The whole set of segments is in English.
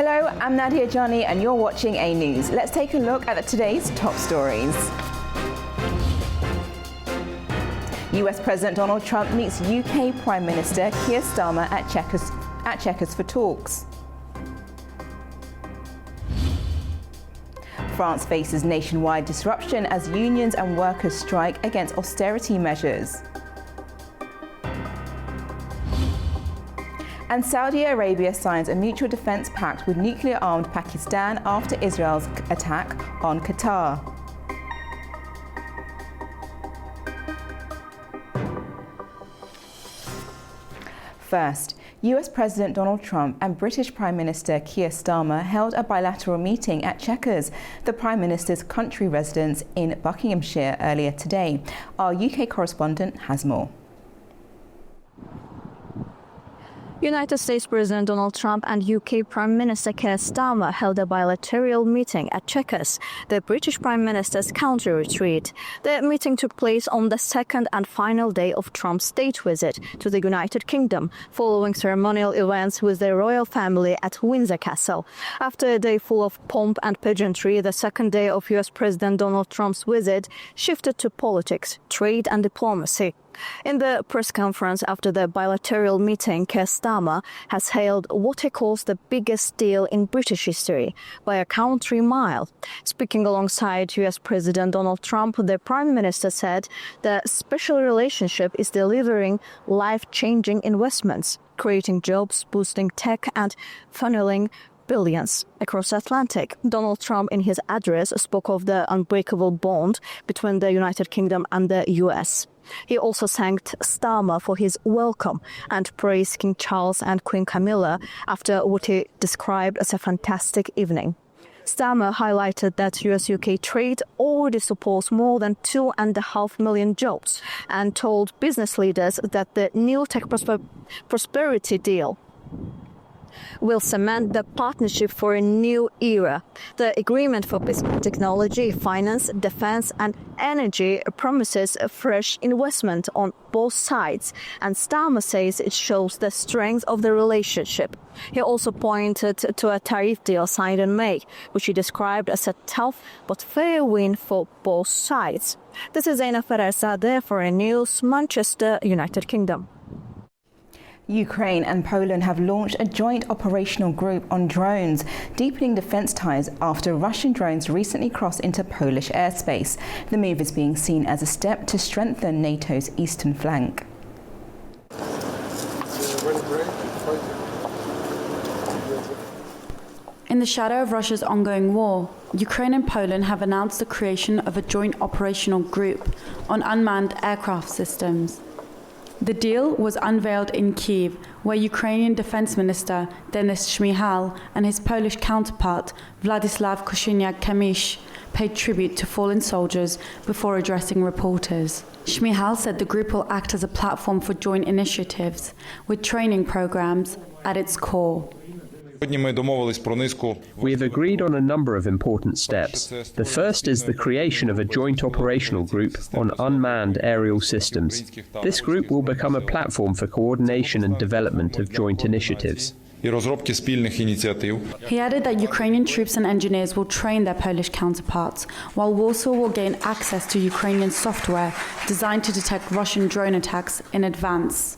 Hello, I'm Nadia Johnny and you're watching A News. Let's take a look at today's top stories. US President Donald Trump meets UK Prime Minister Keir Starmer at Chequers for talks. France faces nationwide disruption as unions and workers strike against austerity measures. And Saudi Arabia signs a mutual defence pact with nuclear-armed Pakistan after Israel's attack on Qatar. First, US President Donald Trump and British Prime Minister Keir Starmer held a bilateral meeting at Chequers, the Prime Minister's country residence in Buckinghamshire, earlier today. Our UK correspondent has more. United States President Donald Trump and UK Prime Minister Keir Starmer held a bilateral meeting at Chequers, the British Prime Minister's country retreat. The meeting took place on the second and final day of Trump's state visit to the United Kingdom, following ceremonial events with the royal family at Windsor Castle. After a day full of pomp and pageantry, the second day of US President Donald Trump's visit shifted to politics, trade and diplomacy. In the press conference after the bilateral meeting, Keir Starmer has hailed what he calls the biggest deal in British history by a country mile. Speaking alongside US President Donald Trump, the Prime Minister said the special relationship is delivering life-changing investments, creating jobs, boosting tech and funneling billions across the Atlantic. Donald Trump, in his address, spoke of the unbreakable bond between the United Kingdom and the US. He also thanked Starmer for his welcome and praised King Charles and Queen Camilla after what he described as a fantastic evening. Starmer highlighted that US-UK trade already supports more than 2.5 million jobs and told business leaders that the new tech prosperity deal will cement the partnership for a new era. The agreement for technology, finance, defense and energy promises a fresh investment on both sides, and Starmer says it shows the strength of the relationship. He also pointed to a tariff deal signed in May, which he described as a tough but fair win for both sides. This is Zaina Ferrer-Zadeh for A News, Manchester, United Kingdom. Ukraine and Poland have launched a joint operational group on drones, deepening defence ties after Russian drones recently crossed into Polish airspace. The move is being seen as a step to strengthen NATO's eastern flank. In the shadow of Russia's ongoing war, Ukraine and Poland have announced the creation of a joint operational group on unmanned aircraft systems. The deal was unveiled in Kyiv, where Ukrainian Defense Minister Denis Shmyhal and his Polish counterpart Władysław Kosiniak-Kamysz paid tribute to fallen soldiers before addressing reporters. Shmyhal said the group will act as a platform for joint initiatives, with training programs at its core. We have agreed on a number of important steps. The first is the creation of a joint operational group on unmanned aerial systems. This group will become a platform for coordination and development of joint initiatives. He added that Ukrainian troops and engineers will train their Polish counterparts, while Warsaw will gain access to Ukrainian software designed to detect Russian drone attacks in advance.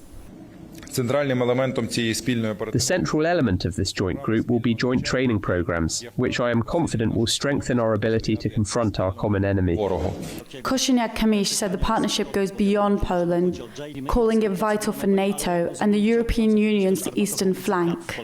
The central element of this joint group will be joint training programs, which I am confident will strengthen our ability to confront our common enemy. Kosiniak-Kamysz said the partnership goes beyond Poland, calling it vital for NATO and the European Union's eastern flank.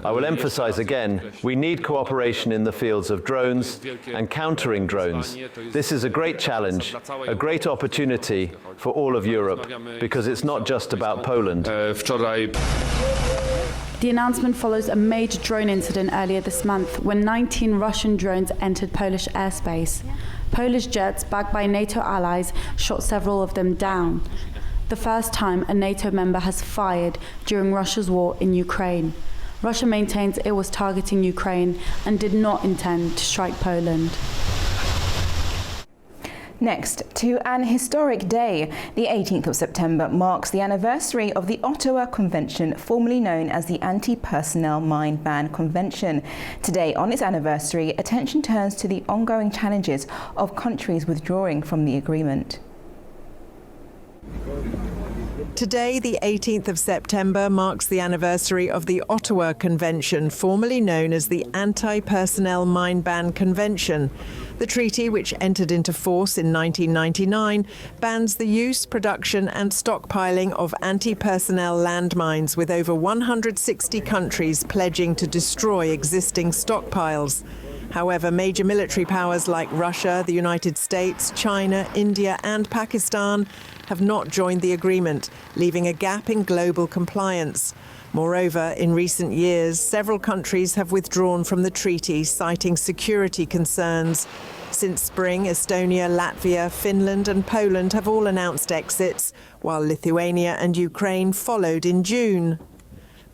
I will emphasize again, we need cooperation in the fields of drones and countering drones. This is a great challenge, a great opportunity for all of Europe, because it's not just about Poland. The announcement follows a major drone incident earlier this month when 19 Russian drones entered Polish airspace. Polish jets, backed by NATO allies, shot several of them down. The first time a NATO member has fired during Russia's war in Ukraine. Russia maintains it was targeting Ukraine and did not intend to strike Poland. Next, to an historic day. The 18th of September marks the anniversary of the Ottawa Convention, formerly known as the Anti-Personnel Mine Ban Convention. Today, on its anniversary, attention turns to the ongoing challenges of countries withdrawing from the agreement. Today, the 18th of September, marks the anniversary of the Ottawa Convention, formerly known as the Anti-Personnel Mine Ban Convention. The treaty, which entered into force in 1999, bans the use, production and stockpiling of anti-personnel landmines, with over 160 countries pledging to destroy existing stockpiles. However, major military powers like Russia, the United States, China, India and Pakistan have not joined the agreement, leaving a gap in global compliance. Moreover, in recent years, several countries have withdrawn from the treaty, citing security concerns. Since spring, Estonia, Latvia, Finland and Poland have all announced exits, while Lithuania and Ukraine followed in June.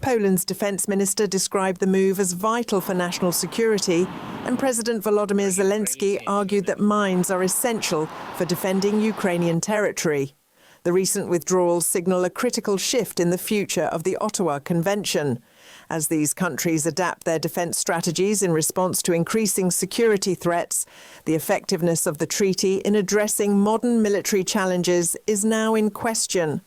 Poland's defence minister described the move as vital for national security, and President Volodymyr Zelensky argued that mines are essential for defending Ukrainian territory. The recent withdrawals signal a critical shift in the future of the Ottawa Convention. As these countries adapt their defence strategies in response to increasing security threats, the effectiveness of the treaty in addressing modern military challenges is now in question.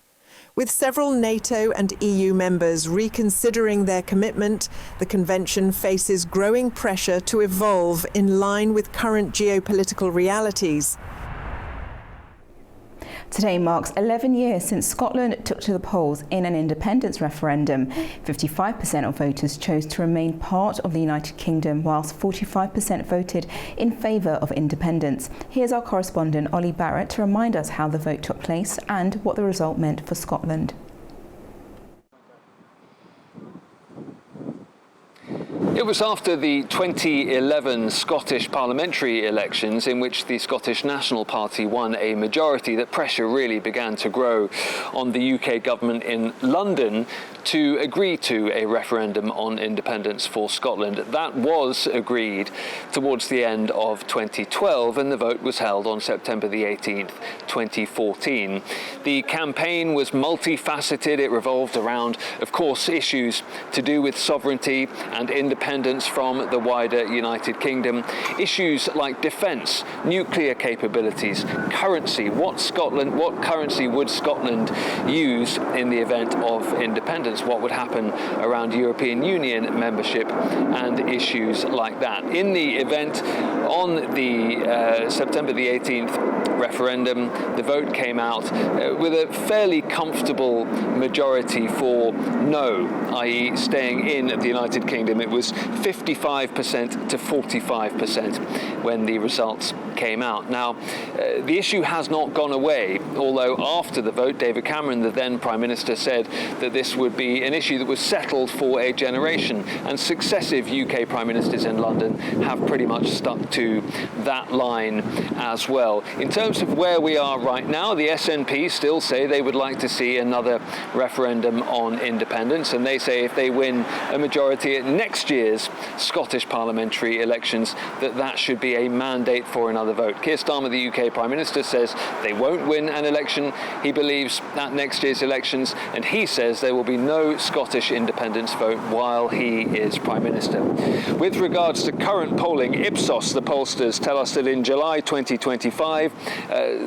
With several NATO and EU members reconsidering their commitment, the Convention faces growing pressure to evolve in line with current geopolitical realities. Today marks 11 years since Scotland took to the polls in an independence referendum. 55% of voters chose to remain part of the United Kingdom, whilst 45% voted in favour of independence. Here's our correspondent Ollie Barrett to remind us how the vote took place and what the result meant for Scotland. It was after the 2011 Scottish parliamentary elections, in which the Scottish National Party won a majority, that pressure really began to grow on the UK government in London to agree to a referendum on independence for Scotland. That was agreed towards the end of 2012, and the vote was held on September the 18th, 2014. The campaign was multifaceted. It revolved around, of course, issues to do with sovereignty and independence from the wider United Kingdom. Issues like defence, nuclear capabilities, currency. What currency would Scotland use in the event of independence? What would happen around European Union membership and issues like that? In the event on the September the 18th referendum, the vote came out with a fairly comfortable majority for no, i.e. staying in the United Kingdom. It was 55% to 45% when the results came out. Now, the issue has not gone away, although after the vote, David Cameron, the then Prime Minister, said that this would be an issue that was settled for a generation, and successive UK Prime Ministers in London have pretty much stuck to that line as well. In terms of where we are right now, the SNP still say they would like to see another referendum on independence, and they say if they win a majority at next year's Scottish parliamentary elections, that should be a mandate for another vote. Keir Starmer, the UK Prime Minister, says they won't win an election. He believes at next year's elections, and he says there will be no Scottish independence vote while he is Prime Minister. With regards to current polling, Ipsos, the pollsters, tell us that in July 2025,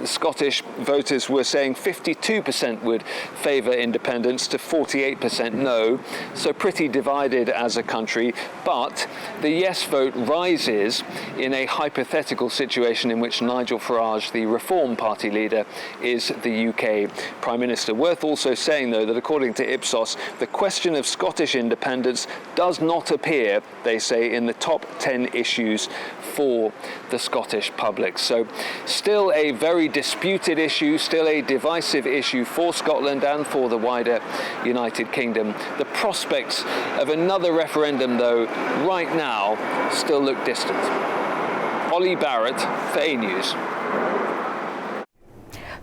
Scottish voters were saying 52% would favour independence to 48% no, so pretty divided as a country. But the yes vote rises in a hypothetical situation in which Nigel Farage, the Reform Party leader, is the UK Prime Minister. Worth also saying, though, that according to Ipsos, the question of Scottish independence does not appear, they say, in the top 10 issues for the Scottish public. So still a very disputed issue, still a divisive issue for Scotland and for the wider United Kingdom. The prospects of another referendum, though, right now still look distant. Ollie Barrett for A News.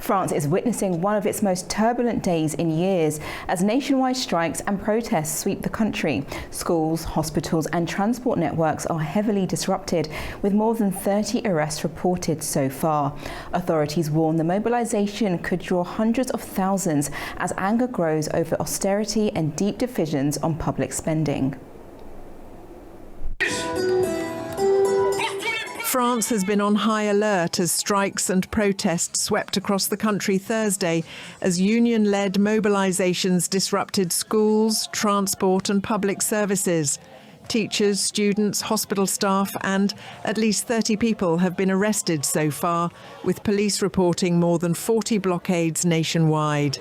France is witnessing one of its most turbulent days in years as nationwide strikes and protests sweep the country. Schools, hospitals and transport networks are heavily disrupted, with more than 30 arrests reported so far. Authorities warn the mobilization could draw hundreds of thousands as anger grows over austerity and deep divisions on public spending. France has been on high alert as strikes and protests swept across the country Thursday as union-led mobilisations disrupted schools, transport and public services. Teachers, students, hospital staff and at least 30 people have been arrested so far, with police reporting more than 40 blockades nationwide.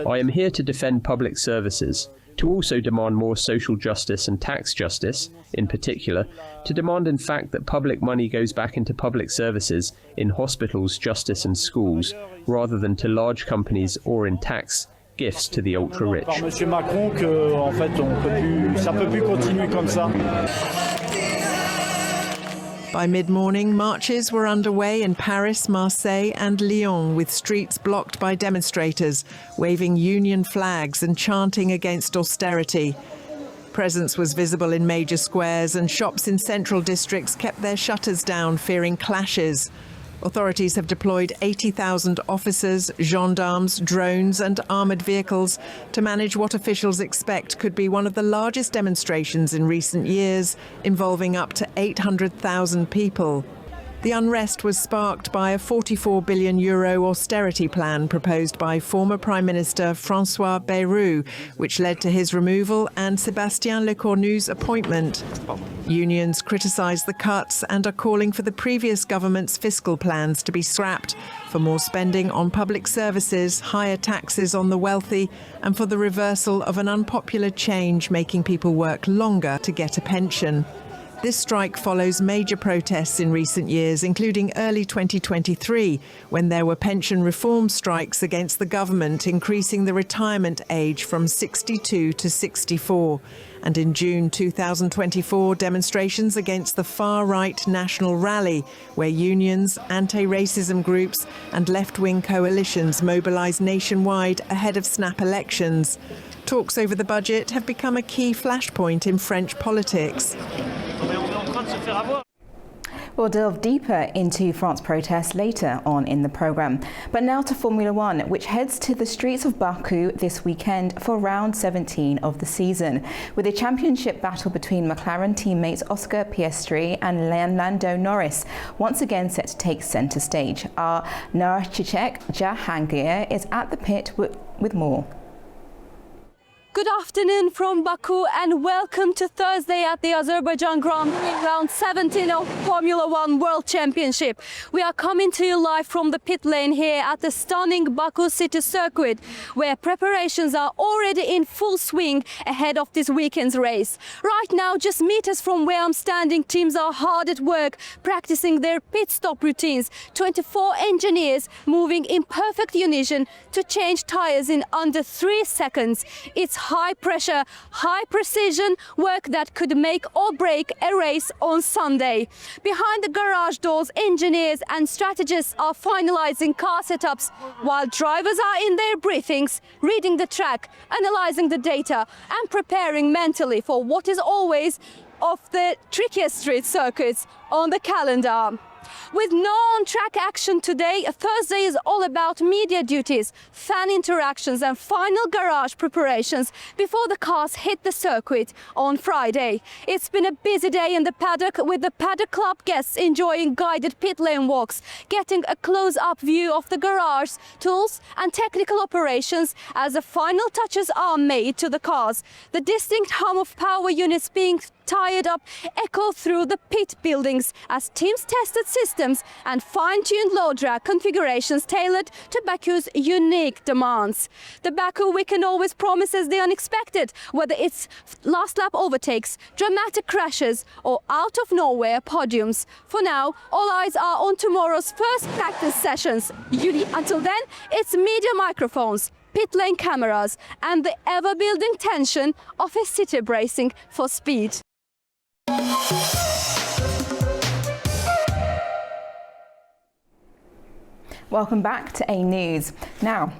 I am here to defend public services, to also demand more social justice and tax justice, in particular, to demand in fact that public money goes back into public services in hospitals, justice and schools, rather than to large companies or in tax gifts to the ultra-rich. By mid-morning, marches were underway in Paris, Marseille and Lyon, with streets blocked by demonstrators, waving union flags and chanting against austerity. Presence was visible in major squares and shops in central districts kept their shutters down, fearing clashes. Authorities have deployed 80,000 officers, gendarmes, drones and armoured vehicles to manage what officials expect could be one of the largest demonstrations in recent years, involving up to 800,000 people. The unrest was sparked by a €44 billion austerity plan proposed by former Prime Minister François Bayrou, which led to his removal and Sébastien Lecornu's appointment. Unions criticise the cuts and are calling for the previous government's fiscal plans to be scrapped, for more spending on public services, higher taxes on the wealthy, and for the reversal of an unpopular change making people work longer to get a pension. This strike follows major protests in recent years, including early 2023, when there were pension reform strikes against the government, increasing the retirement age from 62 to 64. And in June 2024, demonstrations against the far-right National Rally, where unions, anti-racism groups and left-wing coalitions mobilised nationwide ahead of snap elections. Talks over the budget have become a key flashpoint in French politics. We'll delve deeper into France protests later on in the programme. But now to Formula One, which heads to the streets of Baku this weekend for round 17 of the season, with a championship battle between McLaren teammates Oscar Piastri and Lando Norris once again set to take centre stage. Our Narachicek Jahangir is at the pit with more. Good afternoon from Baku and welcome to Thursday at the Azerbaijan Grand Prix round 17 of Formula One World Championship. We are coming to you live from the pit lane here at the stunning Baku City Circuit, where preparations are already in full swing ahead of this weekend's race. Right now, just meters from where I'm standing, teams are hard at work practicing their pit stop routines. 24 engineers moving in perfect unison to change tires in under 3 seconds. It's high pressure, high precision work that could make or break a race on Sunday. Behind the garage doors, engineers and strategists are finalizing car setups, while drivers are in their briefings, reading the track, analyzing the data and preparing mentally for what is always of the trickiest street circuits on the calendar. With no on-track action today, Thursday is all about media duties, fan interactions and final garage preparations before the cars hit the circuit on Friday. It's been a busy day in the paddock, with the paddock club guests enjoying guided pit lane walks, getting a close-up view of the garage, tools and technical operations as the final touches are made to the cars. The distinct hum of power units being tired up echo through the pit buildings as teams tested systems and fine-tuned low drag configurations tailored to Baku's unique demands. The Baku weekend always promises the unexpected, whether it's last lap overtakes, dramatic crashes or out of nowhere podiums. For now, all eyes are on tomorrow's first practice sessions. Until then, it's media microphones, pit lane cameras and the ever-building tension of a city bracing for speed. Welcome back to A News. Now,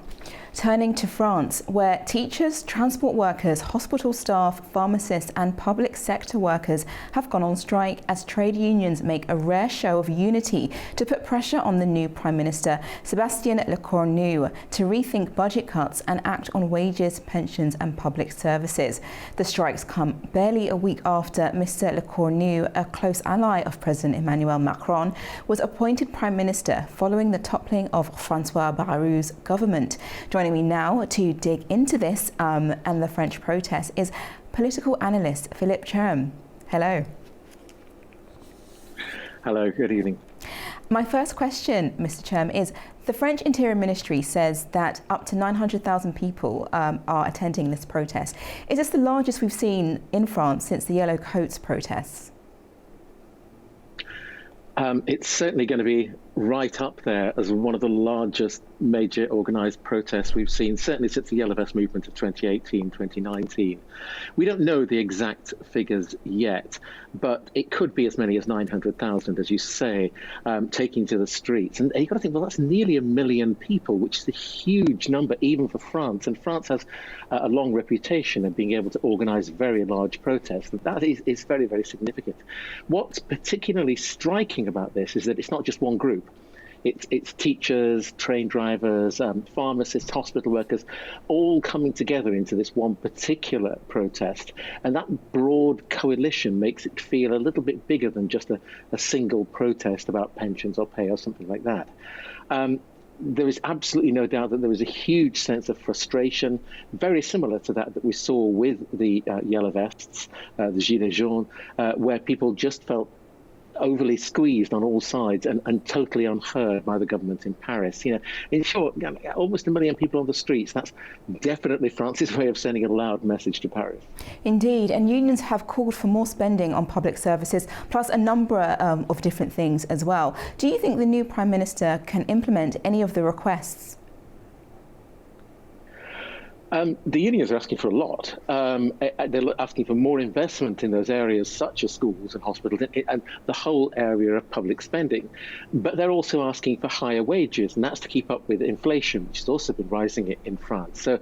turning to France, where teachers, transport workers, hospital staff, pharmacists and public sector workers have gone on strike as trade unions make a rare show of unity to put pressure on the new Prime Minister, Sébastien Lecornu, to rethink budget cuts and act on wages, pensions and public services. The strikes come barely a week after Mr. Lecornu, a close ally of President Emmanuel Macron, was appointed Prime Minister following the toppling of François Barrou's government. Joining me now to dig into this and the French protest is political analyst Philippe Cherem. Hello. Hello, good evening. My first question, Mr. Cherem, is the French Interior Ministry says that up to 900,000 people are attending this protest. Is this the largest we've seen in France since the Yellow Coats protests? It's certainly going to be right up there as one of the largest major organised protests we've seen, certainly since the Yellow Vest movement of 2018, 2019. We don't know the exact figures yet, but it could be as many as 900,000, as you say, taking to the streets. And you've got to think, well, that's nearly 1 million people, which is a huge number even for France. And France has a long reputation of being able to organise very large protests. And that is very, very significant. What's particularly striking about this is that it's not just one group. It's teachers, train drivers, pharmacists, hospital workers, all coming together into this one particular protest. And that broad coalition makes it feel a little bit bigger than just a single protest about pensions or pay or something like that. There is absolutely no doubt that there was a huge sense of frustration, very similar to that we saw with the Yellow Vests, the Gilets jaunes, where people just felt overly squeezed on all sides and totally unheard by the government in Paris. You know, in short, almost 1 million people on the streets. That's definitely France's way of sending a loud message to Paris. Indeed, and unions have called for more spending on public services, plus a number of different things as well. Do you think the new Prime Minister can implement any of the requests? The unions are asking for a lot. They're asking for more investment in those areas such as schools and hospitals and the whole area of public spending. But they're also asking for higher wages, and that's to keep up with inflation, which has also been rising in France. So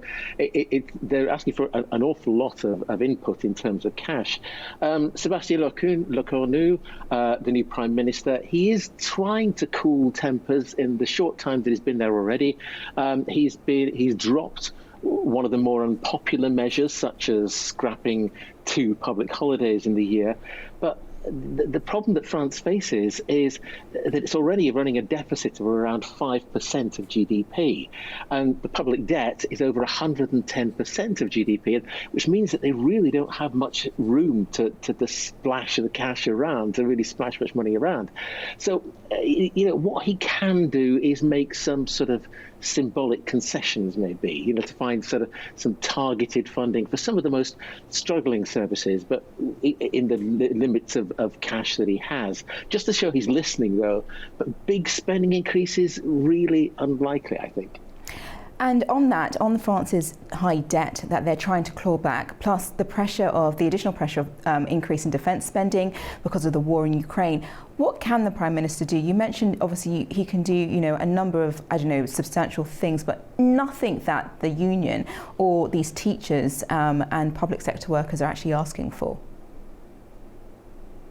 they're asking for an awful lot of input in terms of cash. Sébastien Lecornu, the new Prime Minister, he is trying to cool tempers in the short time that he's been there already. He's dropped one of the more unpopular measures, such as scrapping 2 public holidays in the year. But the problem that France faces is that it's already running a deficit of around 5% of GDP. And the public debt is over 110% of GDP, which means that they really don't have much room to splash the cash around, to really splash much money around. So, what he can do is make some sort of symbolic concessions, maybe, to find sort of some targeted funding for some of the most struggling services, but in the limits of cash that he has, just to show he's listening, though. But big spending increases, really unlikely, I think. And on France's high debt that they're trying to claw back, plus the additional pressure of increase in defence spending because of the war in Ukraine, what can the Prime Minister do? You mentioned, obviously, he can do, a number of, substantial things, but nothing that the union or these teachers and public sector workers are actually asking for.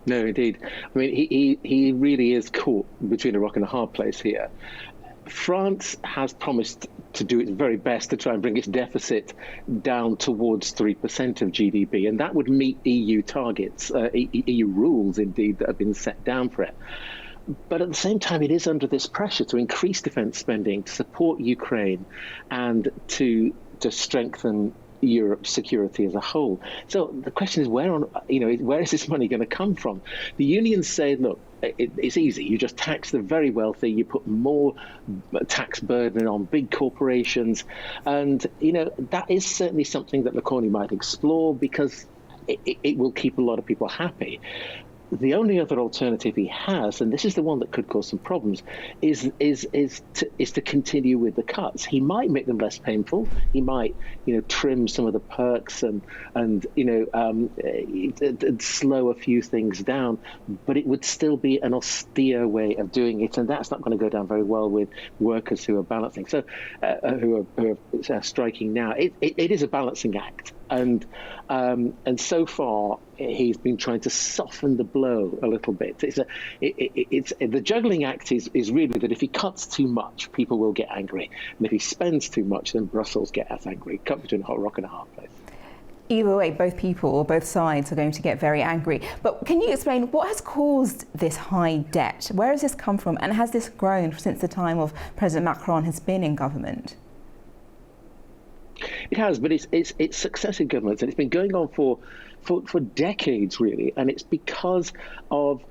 No, indeed. I mean, he really is caught between a rock and a hard place here. France has promised to do its very best to try and bring its deficit down towards 3% of GDP, and that would meet EU targets, EU rules, indeed, that have been set down for it. But at the same time, it is under this pressure to increase defence spending, to support Ukraine, and to strengthen Europe's security as a whole. So the question is, where is this money going to come from? The unions say, look, it's easy. You just tax the very wealthy. You put more tax burden on big corporations, and that is certainly something that Lecornu might explore because it will keep a lot of people happy. The only other alternative he has, and this is the one that could cause some problems, is to continue with the cuts. He might make them less painful. He might, trim some of the perks and slow a few things down. But it would still be an austere way of doing it, and that's not going to go down very well with workers who are balancing. So, who are striking now. It is a balancing act, and so far he's been trying to soften the blow a little bit. The juggling act is really that if he cuts too much, people will get angry, and if he spends too much, then Brussels get as angry. Cut between a hot rock and a hard place. Either way, both people or both sides are going to get very angry. But can you explain what has caused this high debt? Where has this come from, and has this grown since the time of President Macron has been in government? It has, but it's successive governments, and it's been going on for decades, really, and it's because of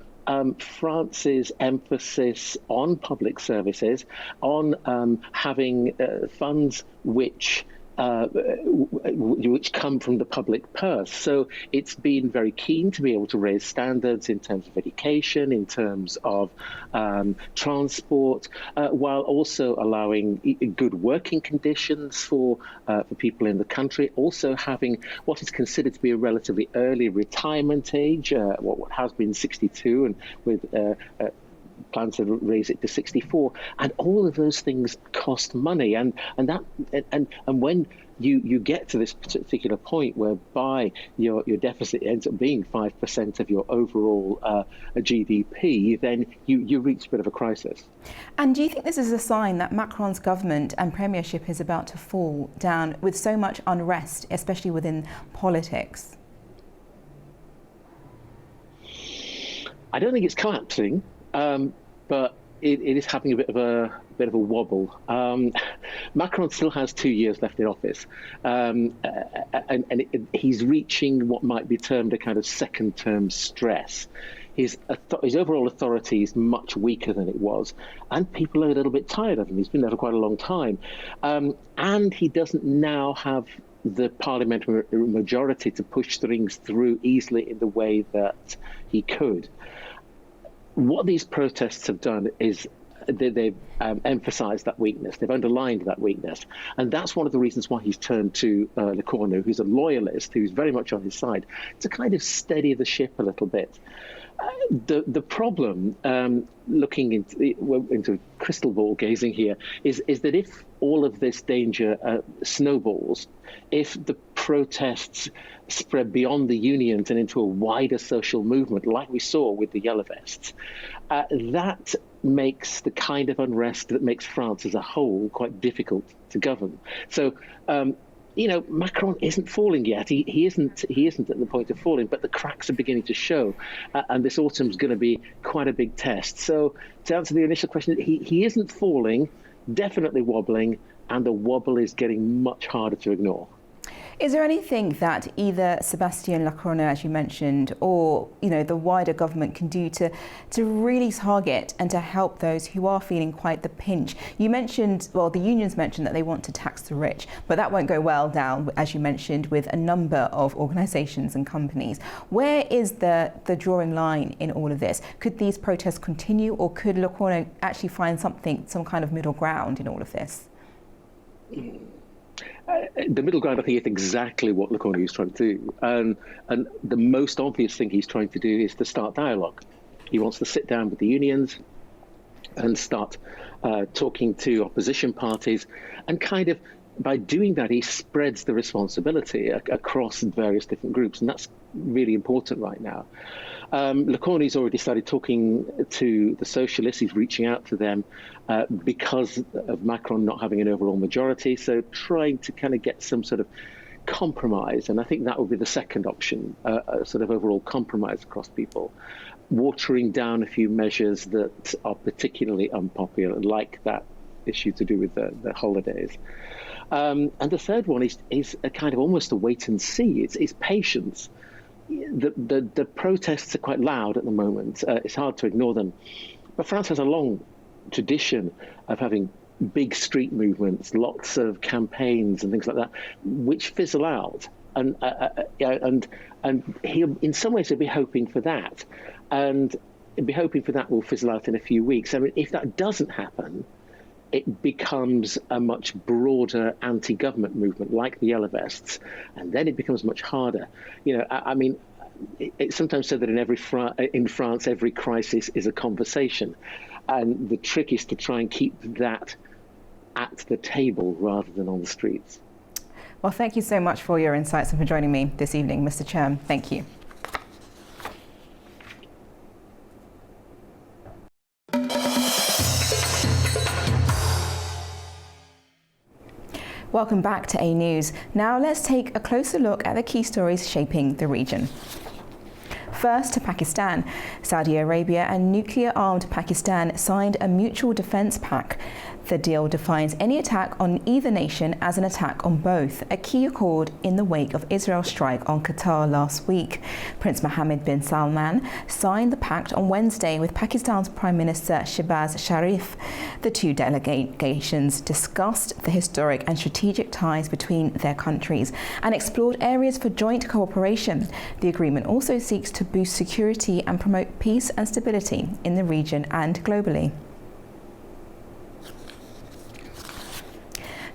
France's emphasis on public services, on having funds which come from the public purse. So it's been very keen to be able to raise standards in terms of education, in terms of transport, while also allowing good working conditions for people in the country, also having what is considered to be a relatively early retirement age, what has been 62, and with plans to raise it to 64, and all of those things cost money, and when you get to this particular point whereby your deficit ends up being 5% of your overall GDP, then you reach a bit of a crisis. And do you think this is a sign that Macron's government and premiership is about to fall down with so much unrest, especially within politics? I don't think it's collapsing. But it is having a bit of a wobble. Macron still has 2 years left in office, and he's reaching what might be termed a kind of second-term stress. His overall authority is much weaker than it was, and people are a little bit tired of him. He's been there for quite a long time, and he doesn't now have the parliamentary majority to push things through easily in the way that he could. What these protests have done is they've emphasised that weakness. They've underlined that weakness. And that's one of the reasons why he's turned to Le Cornu, who's a loyalist, who's very much on his side, to kind of steady the ship a little bit. The problem, looking into crystal ball gazing here, is that if all of this danger snowballs, if the protests spread beyond the unions and into a wider social movement, like we saw with the Yellow Vests, that makes the kind of unrest that makes France as a whole quite difficult to govern. So, Macron isn't falling yet. He isn't at the point of falling, but the cracks are beginning to show, and this autumn's going to be quite a big test. So, to answer the initial question, he isn't falling, definitely wobbling, and the wobble is getting much harder to ignore. Is there anything that either Sébastien Lecornu, as you mentioned, or the wider government can do to really target and to help those who are feeling quite the pinch? You mentioned, the unions mentioned that they want to tax the rich, but that won't go well down, as you mentioned, with a number of organisations and companies. Where is the drawing line in all of this? Could these protests continue, or could Lecornu actually find some kind of middle ground in all of this? The middle ground, I think, is exactly what Le Cornu is trying to do. And the most obvious thing he's trying to do is to start dialogue. He wants to sit down with the unions and start talking to opposition parties. And kind of by doing that, he spreads the responsibility across various different groups. And that's really important right now. Le Cornu's already started talking to the socialists. He's reaching out to them because of Macron not having an overall majority. So trying to kind of get some sort of compromise. And I think that would be the second option, a sort of overall compromise across people. Watering down a few measures that are particularly unpopular, like that issue to do with the holidays. And the third one is a kind of almost a wait and see. It's patience. The protests are quite loud at the moment. It's hard to ignore them. But France has a long tradition of having big street movements, lots of campaigns and things like that, which fizzle out. he'll, in some ways, he'll be hoping for that, and he'll be hoping for that will fizzle out in a few weeks. I mean, if that doesn't happen, it becomes a much broader anti-government movement like the Yellow Vests, and then it becomes much harder. I mean, it's sometimes said that in France, every crisis is a conversation, and the trick is to try and keep that at the table rather than on the streets. Well, thank you so much for your insights and for joining me this evening, Mr. Chair. Thank you. Welcome back to A News. Now let's take a closer look at the key stories shaping the region. First to Pakistan. Saudi Arabia and nuclear-armed Pakistan signed a mutual defence pact. The deal defines any attack on either nation as an attack on both, a key accord in the wake of Israel's strike on Qatar last week. Prince Mohammed bin Salman signed the pact on Wednesday with Pakistan's Prime Minister Shehbaz Sharif. The two delegations discussed the historic and strategic ties between their countries and explored areas for joint cooperation. The agreement also seeks to boost security and promote peace and stability in the region and globally.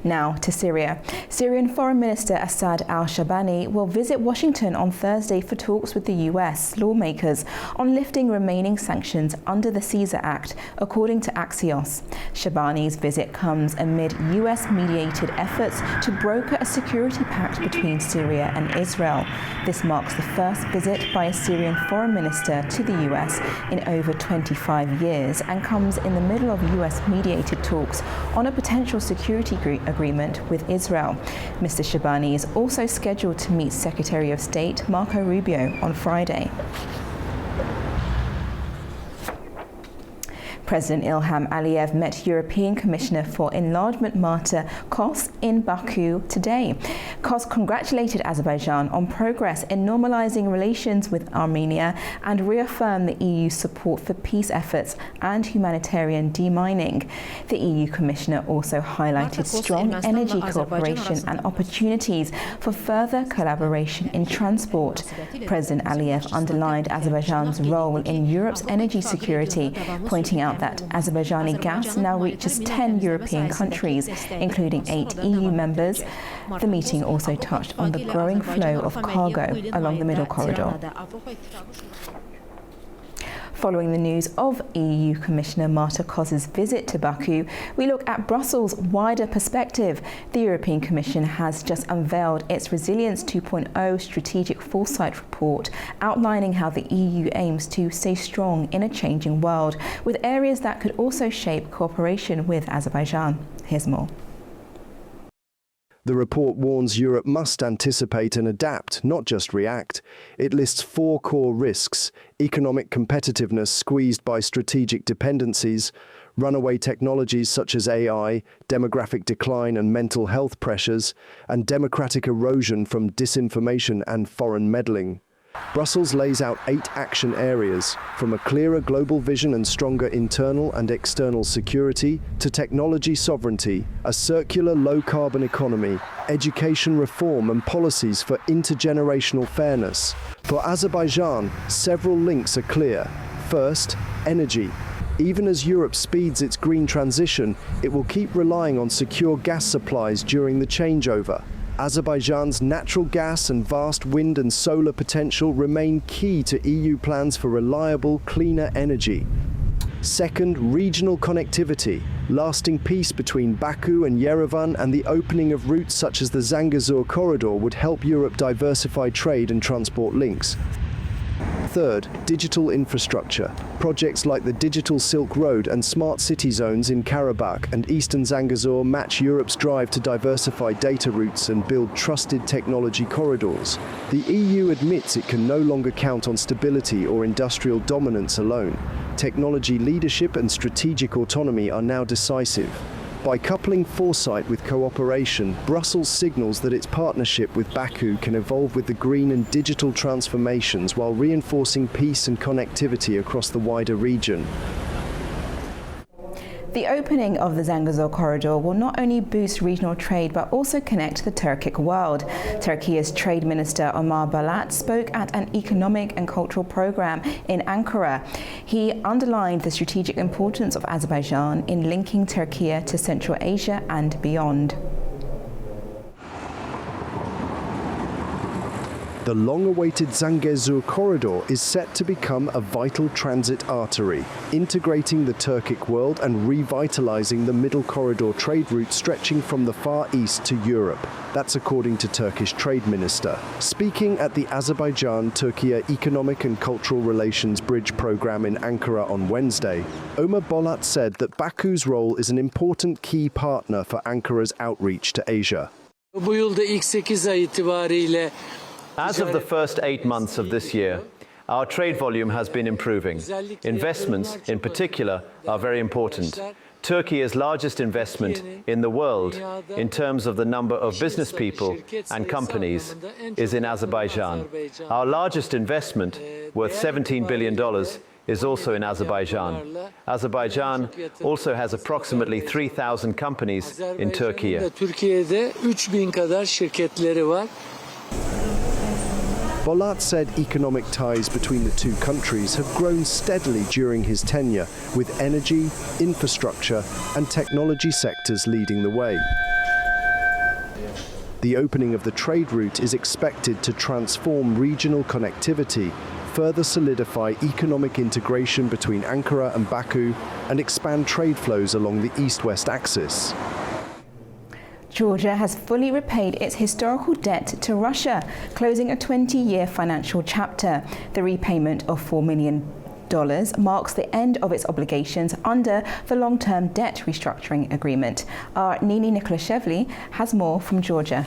Now to Syria. Syrian Foreign Minister Assad al-Shabani will visit Washington on Thursday for talks with the US lawmakers on lifting remaining sanctions under the Caesar Act, according to Axios. Shabani's visit comes amid US-mediated efforts to broker a security pact between Syria and Israel. This marks the first visit by a Syrian foreign minister to the US in over 25 years and comes in the middle of US-mediated talks on a potential security agreement with Israel. Mr. Shabani is also scheduled to meet Secretary of State Marco Rubio on Friday. President Ilham Aliyev met European Commissioner for Enlargement Marta Kos in Baku today. Kos congratulated Azerbaijan on progress in normalizing relations with Armenia and reaffirmed the EU's support for peace efforts and humanitarian demining. The EU Commissioner also highlighted strong energy cooperation and opportunities for further collaboration in transport. President Aliyev underlined Azerbaijan's role in Europe's energy security, pointing out that Azerbaijani gas now reaches 10 European countries, including 8 EU members. The meeting also touched on the growing flow of cargo along the Middle Corridor. Following the news of EU Commissioner Marta Kos's visit to Baku, we look at Brussels' wider perspective. The European Commission has just unveiled its Resilience 2.0 Strategic Foresight Report, outlining how the EU aims to stay strong in a changing world, with areas that could also shape cooperation with Azerbaijan. Here's more. The report warns Europe must anticipate and adapt, not just react. It lists 4 core risks: economic competitiveness squeezed by strategic dependencies, runaway technologies such as AI, demographic decline and mental health pressures, and democratic erosion from disinformation and foreign meddling. Brussels lays out 8 action areas, from a clearer global vision and stronger internal and external security, to technology sovereignty, a circular low-carbon economy, education reform and policies for intergenerational fairness. For Azerbaijan, several links are clear. First, energy. Even as Europe speeds its green transition, it will keep relying on secure gas supplies during the changeover. Azerbaijan's natural gas and vast wind and solar potential remain key to EU plans for reliable, cleaner energy. Second, regional connectivity. Lasting peace between Baku and Yerevan and the opening of routes such as the Zangezur corridor would help Europe diversify trade and transport links. Third, digital infrastructure. Projects like the Digital Silk Road and Smart City Zones in Karabakh and Eastern Zangezur match Europe's drive to diversify data routes and build trusted technology corridors. The EU admits it can no longer count on stability or industrial dominance alone. Technology leadership and strategic autonomy are now decisive. By coupling foresight with cooperation, Brussels signals that its partnership with Baku can evolve with the green and digital transformations while reinforcing peace and connectivity across the wider region. The opening of the Zangezur corridor will not only boost regional trade but also connect the Turkic world. Turkey's Trade Minister Omar Balat spoke at an economic and cultural program in Ankara. He underlined the strategic importance of Azerbaijan in linking Turkey to Central Asia and beyond. The long-awaited Zangezur corridor is set to become a vital transit artery, integrating the Turkic world and revitalizing the middle corridor trade route stretching from the Far East to Europe. That's according to Turkish Trade Minister. Speaking at the Azerbaijan-Turkey Economic and Cultural Relations Bridge program in Ankara on Wednesday, Omar Bolat said that Baku's role is an important key partner for Ankara's outreach to Asia. As of the first 8 months of this year, our trade volume has been improving. Investments, in particular, are very important. Turkey's largest investment in the world, in terms of the number of business people and companies, is in Azerbaijan. Our largest investment, worth $17 billion, is also in Azerbaijan. Azerbaijan also has approximately 3,000 companies in Turkey. Bolat said economic ties between the two countries have grown steadily during his tenure, with energy, infrastructure and technology sectors leading the way. The opening of the trade route is expected to transform regional connectivity, further solidify economic integration between Ankara and Baku, and expand trade flows along the east-west axis. Georgia has fully repaid its historical debt to Russia, closing a 20-year financial chapter. The repayment of $4 million marks the end of its obligations under the long-term debt restructuring agreement. Our Nini Nikolashvili has more from Georgia.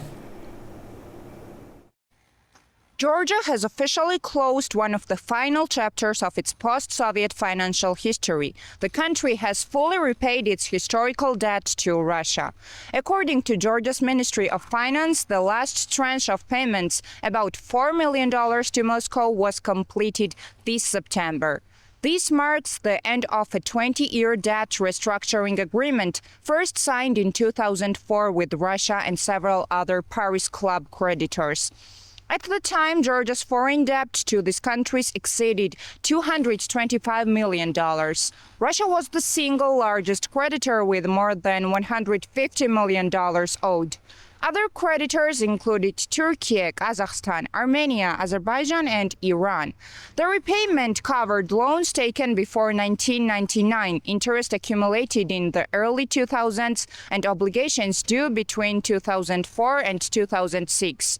Georgia has officially closed one of the final chapters of its post-Soviet financial history. The country has fully repaid its historical debt to Russia. According to Georgia's Ministry of Finance, the last tranche of payments, about $4 million to Moscow, was completed this September. This marks the end of a 20-year debt restructuring agreement, first signed in 2004 with Russia and several other Paris Club creditors. At the time, Georgia's foreign debt to these countries exceeded $225 million. Russia was the single largest creditor with more than $150 million owed. Other creditors included Turkey, Kazakhstan, Armenia, Azerbaijan, and Iran. The repayment covered loans taken before 1999, interest accumulated in the early 2000s, and obligations due between 2004 and 2006.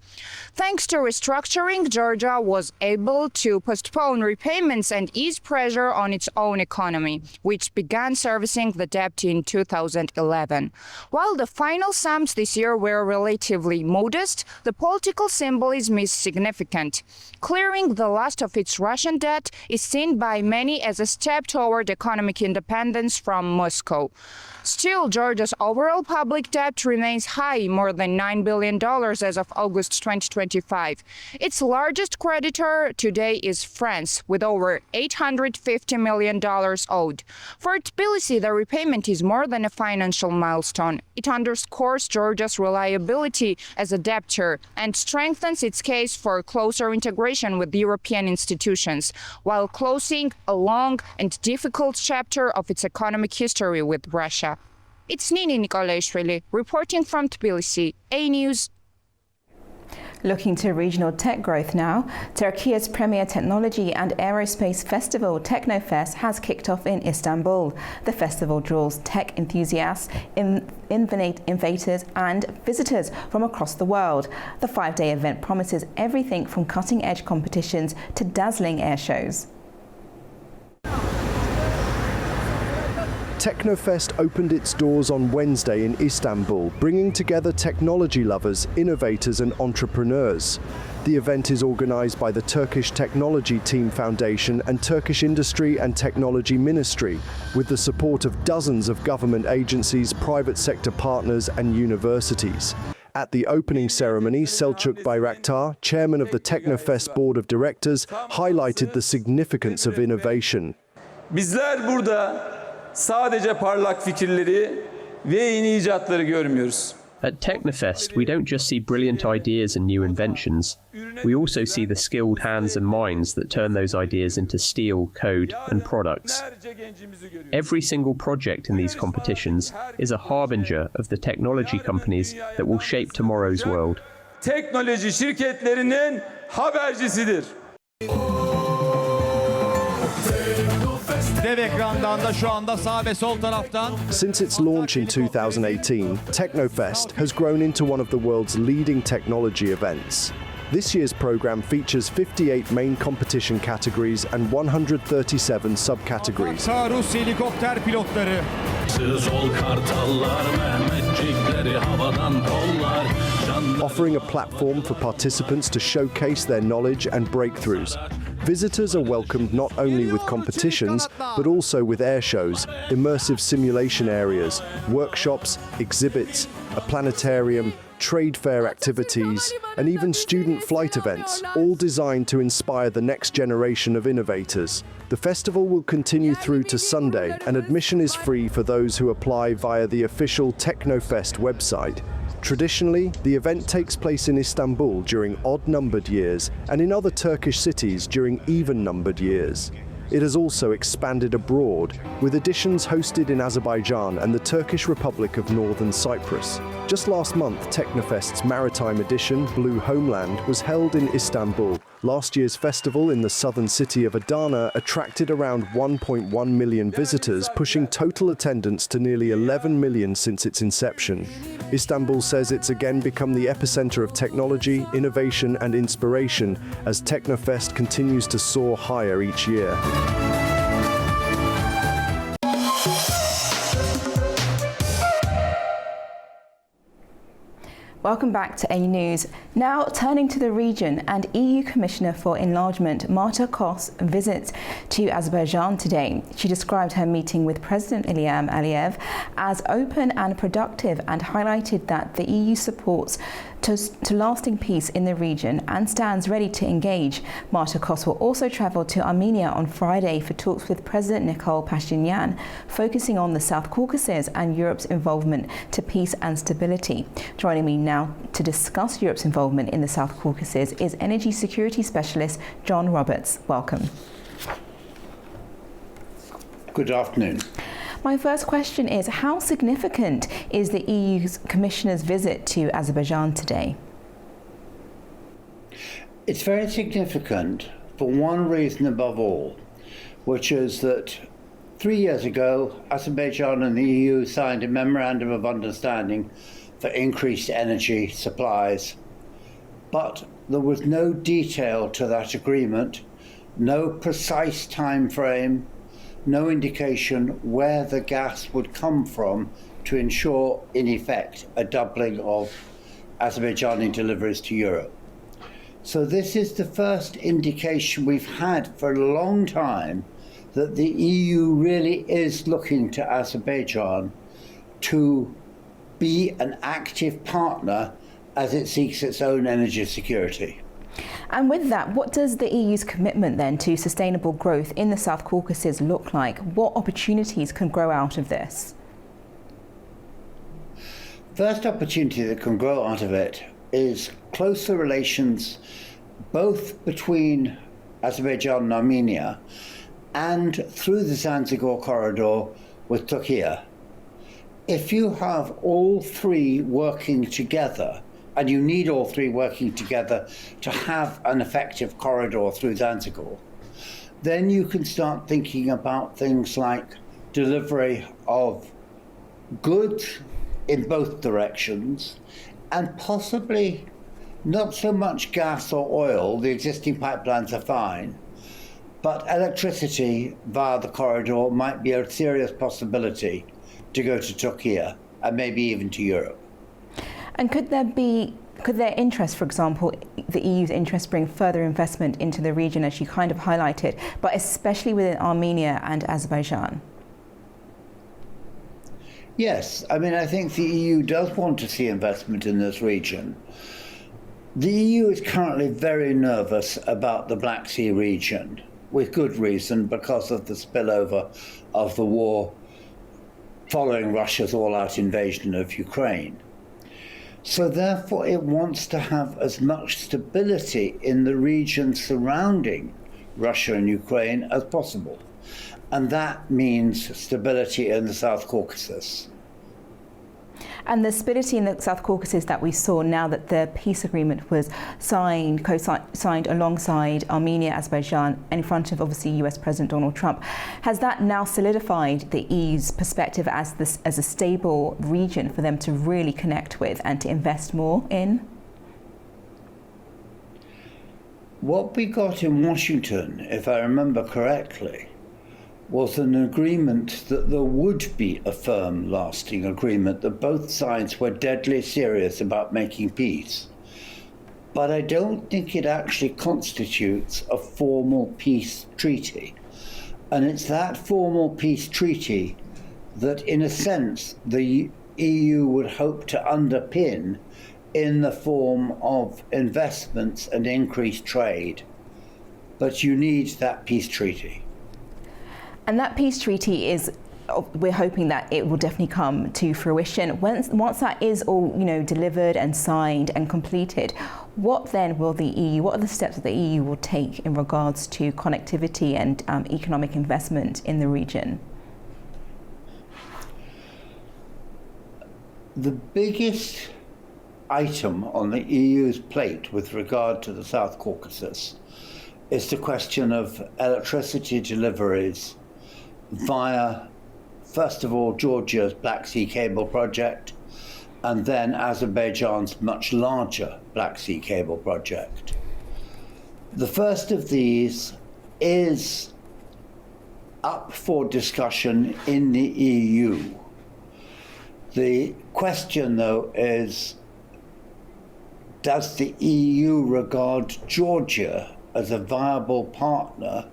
Thanks to restructuring, Georgia was able to postpone repayments and ease pressure on its own economy, which began servicing the debt in 2011. While the final sums this year were relatively modest, the political symbolism is significant. Clearing the last of its Russian debt is seen by many as a step toward economic independence from Moscow. Still, Georgia's overall public debt remains high, more than $9 billion as of August 2025. Its largest creditor today is France, with over $850 million owed. For Tbilisi, the repayment is more than a financial milestone. It underscores Georgia's reliability as a debtor and strengthens its case for closer integration with European institutions, while closing a long and difficult chapter of its economic history with Russia. It's Nini Nikolashvili reporting from Tbilisi, A News. Looking to regional tech growth now, Turkey's premier technology and aerospace festival, Teknofest, has kicked off in Istanbul. The festival draws tech enthusiasts, innovators and visitors from across the world. The 5-day event promises everything from cutting-edge competitions to dazzling air shows. Teknofest opened its doors on Wednesday in Istanbul, bringing together technology lovers, innovators and entrepreneurs. The event is organised by the Turkish Technology Team Foundation and Turkish Industry and Technology Ministry, with the support of dozens of government agencies, private sector partners and universities. At the opening ceremony, Selçuk Bayraktar, chairman of the Teknofest Board of Directors, highlighted the significance of innovation. Bizler burada sadece parlak fikirleri ve yeni icatları görmüyoruz. At Technofest, we don't just see brilliant ideas and new inventions. We also see the skilled hands and minds that turn those ideas into steel, code, and products. Every single project in these competitions is a harbinger of the technology companies that will shape tomorrow's world. Teknoloji şirketlerinin habercisidir. Dev ekrandan da şu anda sağ ve sol taraftan. Since its launch in 2018, Technofest has grown into one of the world's leading technology events. This year's program features 58 main competition categories and 137 subcategories. Rus helikopter pilotları. Offering a platform for participants to showcase their knowledge and breakthroughs. Visitors are welcomed not only with competitions, but also with air shows, immersive simulation areas, workshops, exhibits, a planetarium, trade fair activities, and even student flight events, all designed to inspire the next generation of innovators. The festival will continue through to Sunday, and admission is free for those who apply via the official Technofest website. Traditionally, the event takes place in Istanbul during odd-numbered years and in other Turkish cities during even-numbered years. It has also expanded abroad, with editions hosted in Azerbaijan and the Turkish Republic of Northern Cyprus. Just last month, Technofest's maritime edition, Blue Homeland, was held in Istanbul. Last year's festival in the southern city of Adana attracted around 1.1 million visitors, pushing total attendance to nearly 11 million since its inception. Istanbul says it's again become the epicenter of technology, innovation and inspiration as Technofest continues to soar higher each year. Welcome back to A News. Now turning to the region, and EU Commissioner for Enlargement Marta Kos visits to Azerbaijan today. She described her meeting with President Ilham Aliyev as open and productive and highlighted that the EU supports to lasting peace in the region and stands ready to engage. Marta Kos will also travel to Armenia on Friday for talks with President Nikol Pashinyan, focusing on the South Caucasus and Europe's involvement to peace and stability. Joining me now to discuss Europe's involvement in the South Caucasus is energy security specialist John Roberts. Welcome. Good afternoon. My first question is, how significant is the EU's Commissioner's visit to Azerbaijan today? It's very significant for one reason above all, which is that 3 years ago, Azerbaijan and the EU signed a memorandum of understanding for increased energy supplies. But there was no detail to that agreement, no precise time frame, no indication where the gas would come from to ensure, in effect, a doubling of Azerbaijani deliveries to Europe. So this is the first indication we've had for a long time that the EU really is looking to Azerbaijan to be an active partner as it seeks its own energy security. And with that, what does the EU's commitment then to sustainable growth in the South Caucasus look like? What opportunities can grow out of this? First opportunity that can grow out of it is closer relations both between Azerbaijan and Armenia and through the Zanzibar corridor with Turkey. If you have all three working together, and you need all three working together to have an effective corridor through Zanzibar, then you can start thinking about things like delivery of goods in both directions, and possibly not so much gas or oil, the existing pipelines are fine, but electricity via the corridor might be a serious possibility to go to Turkey and maybe even to Europe. And could their interest, for example, the EU's interest bring further investment into the region, as you kind of highlighted, but especially within Armenia and Azerbaijan? Yes, I mean, I think the EU does want to see investment in this region. The EU is currently very nervous about the Black Sea region, with good reason, because of the spillover of the war following Russia's all-out invasion of Ukraine. So therefore it wants to have as much stability in the region surrounding Russia and Ukraine as possible. And that means stability in the South Caucasus. And the stability in the South Caucasus that we saw now that the peace agreement was signed alongside Armenia, Azerbaijan, and in front of obviously US President Donald Trump, has that now solidified the EU's perspective as a stable region for them to really connect with and to invest more in? What we got in Washington, if I remember correctly, was an agreement that there would be a firm, lasting agreement, that both sides were deadly serious about making peace. But I don't think it actually constitutes a formal peace treaty. And it's that formal peace treaty that, in a sense, the EU would hope to underpin in the form of investments and increased trade. But you need that peace treaty. And that peace treaty is, we're hoping that it will definitely come to fruition. Once that is all, delivered and signed and completed, what then will the EU, what are the steps that the EU will take in regards to connectivity and economic investment in the region? The biggest item on the EU's plate with regard to the South Caucasus is the question of electricity deliveries via, first of all, Georgia's Black Sea Cable project, and then Azerbaijan's much larger Black Sea Cable project. The first of these is up for discussion in the EU. The question, though, is, does the EU regard Georgia as a viable partner,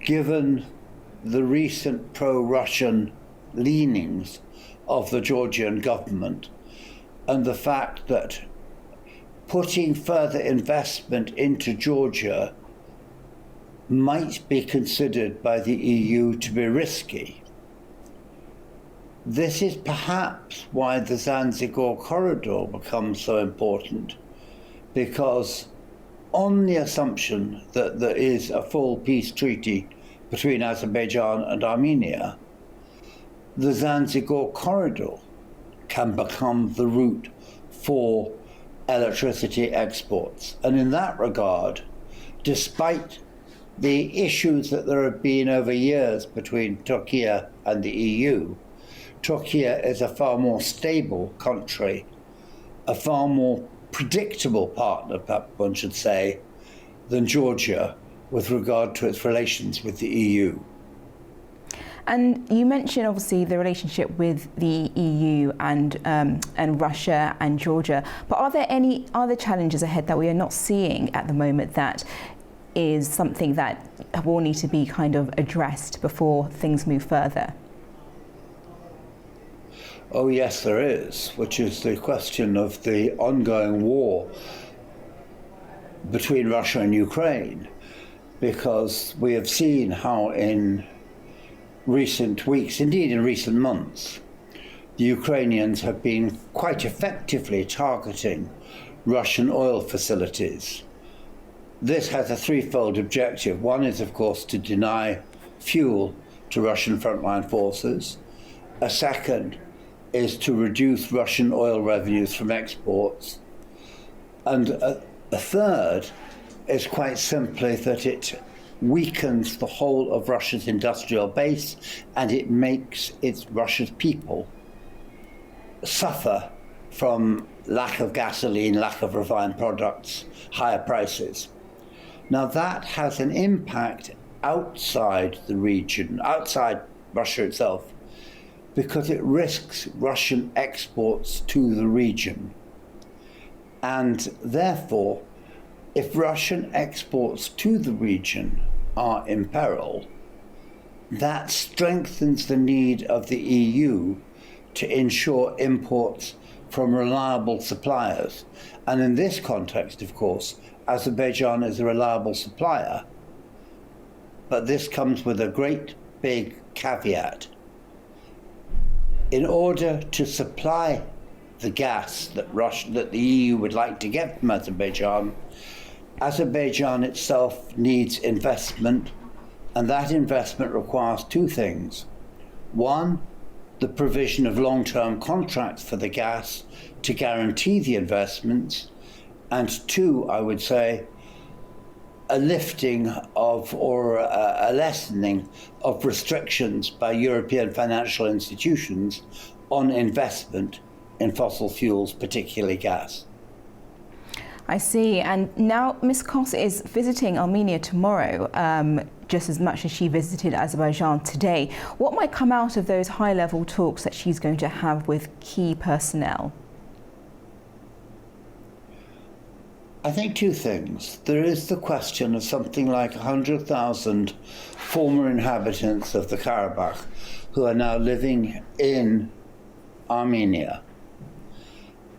given the recent pro-Russian leanings of the Georgian government and the fact that putting further investment into Georgia might be considered by the EU to be risky? This is perhaps why the Zanzibar corridor becomes so important, because on the assumption that there is a full peace treaty between Azerbaijan and Armenia, the Zanzibar corridor can become the route for electricity exports. And in that regard, despite the issues that there have been over years between Turkey and the EU, Turkey is a far more stable country, a far more predictable partner, perhaps one should say, than Georgia with regard to its relations with the EU. And you mentioned obviously the relationship with the EU and Russia and Georgia, but are there any other challenges ahead that we are not seeing at the moment that is something that will need to be kind of addressed before things move further? Oh yes, there is, which is the question of the ongoing war between Russia and Ukraine, because we have seen how in recent weeks, indeed in recent months, the Ukrainians have been quite effectively targeting Russian oil facilities. This has a threefold objective. One is, of course, to deny fuel to Russian frontline forces. A second is to reduce Russian oil revenues from exports. And a third is quite simply that it weakens the whole of Russia's industrial base, and it makes Russia's people suffer from lack of gasoline, lack of refined products, higher prices. Now that has an impact outside the region, outside Russia itself, because it risks Russian exports to the region. And therefore, if Russian exports to the region are in peril, that strengthens the need of the EU to ensure imports from reliable suppliers. And in this context, of course, Azerbaijan is a reliable supplier. But this comes with a great big caveat. In order to supply the gas that the EU would like to get from Azerbaijan, Azerbaijan itself needs investment, and that investment requires two things. One, the provision of long-term contracts for the gas to guarantee the investments, and two, I would say, a lifting of or a lessening of restrictions by European financial institutions on investment in fossil fuels, particularly gas. I see. And now Ms. Kos is visiting Armenia tomorrow, just as much as she visited Azerbaijan today. What might come out of those high-level talks that she's going to have with key personnel? I think two things. There is the question of something like 100,000 former inhabitants of the Karabakh who are now living in Armenia.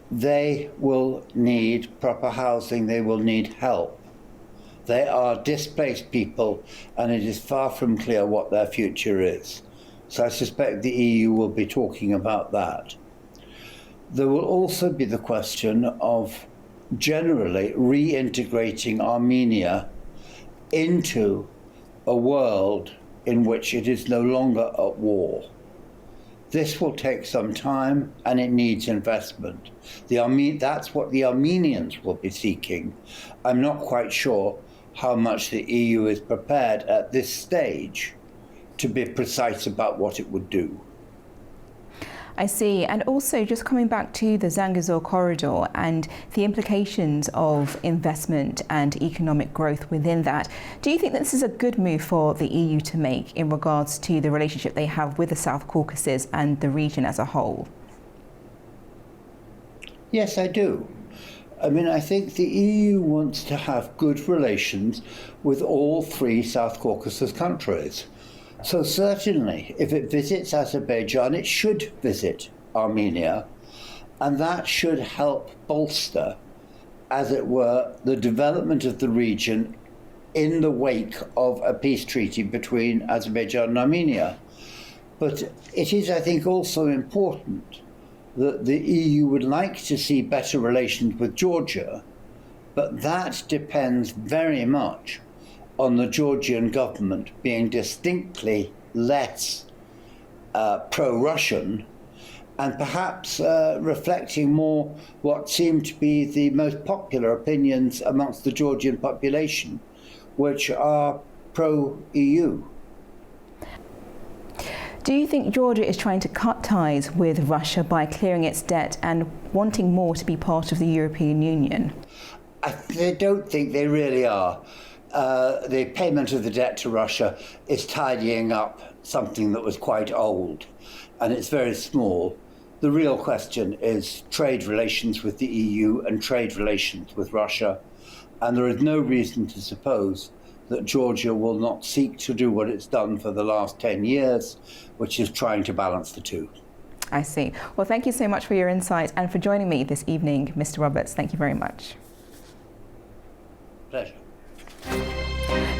They will need proper housing, they will need help. They are displaced people, and it is far from clear what their future is. So I suspect the EU will be talking about that. There will also be the question of generally reintegrating Armenia into a world in which it is no longer at war. This will take some time, and it needs investment. That's what the Armenians will be seeking. I'm not quite sure how much the EU is prepared at this stage to be precise about what it would do. I see. And also, just coming back to the Zangezur corridor and the implications of investment and economic growth within that, do you think that this is a good move for the EU to make in regards to the relationship they have with the South Caucasus and the region as a whole? Yes, I do. I mean, I think the EU wants to have good relations with all three South Caucasus countries. So certainly, if it visits Azerbaijan, it should visit Armenia, and that should help bolster, as it were, the development of the region in the wake of a peace treaty between Azerbaijan and Armenia. But it is, I think, also important that the EU would like to see better relations with Georgia, but that depends very much on the Georgian government being distinctly less pro-Russian and perhaps reflecting more what seem to be the most popular opinions amongst the Georgian population, which are pro-EU. Do you think Georgia is trying to cut ties with Russia by clearing its debt and wanting more to be part of the European Union? I don't think they really are. The payment of the debt to Russia is tidying up something that was quite old, and it's very small. The real question is trade relations with the EU and trade relations with Russia, and there is no reason to suppose that Georgia will not seek to do what it's done for the last 10 years, which is trying to balance the two. I see. Well, thank you so much for your insight and for joining me this evening, Mr. Roberts. Thank you very much. Pleasure.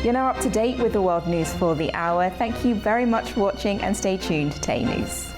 You're now up to date with the world news for the hour. Thank you very much for watching, and stay tuned to A News.